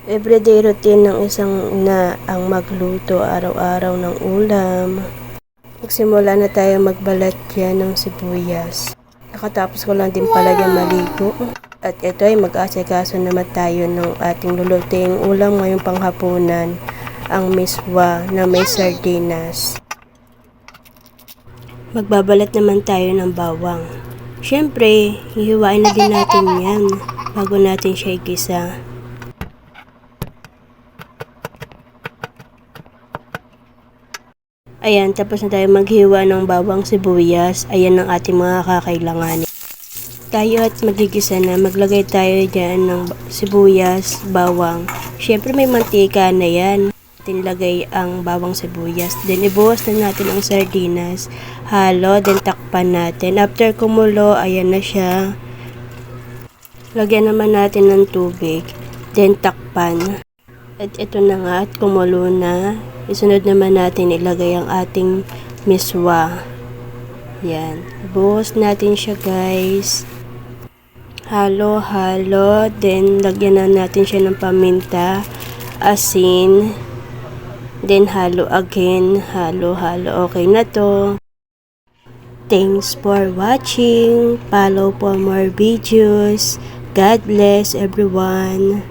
Everyday routine ng isang ina ang magluto araw-araw ng ulam. Magsimula na tayo magbalat yan ng sibuyas. Nakatapos ko lang din pala yan maligo. At ito ay mag-asikaso naman tayo ng ating luluting ulam ngayong panghapunan, ang miswa na may sardinas. Magbabalat naman tayo ng bawang. Siyempre, hihiwain na din natin yan bago natin siya igisa. Ayan, tapos na tayo maghiwa ng bawang sibuyas. Ayan ang ating mga kakailanganin. Tayo at magigisa na, maglagay tayo dyan ng sibuyas, bawang. Siyempre may mantika na yan. Lagay ang bawang sibuyas. Then ibuhos na natin ang sardinas. Halo, then takpan natin. After kumulo, ayan na siya. Lagyan naman natin ng tubig. Then takpan. At ito na nga at kumulo na. Isunod naman natin ilagay ang ating miswa. Yan. Ibuhos natin siya guys. Halo. Then lagyan na natin siya ng paminta, asin. Then halo again. Halo. Okay na to. Thanks for watching. Follow for more videos. God bless everyone.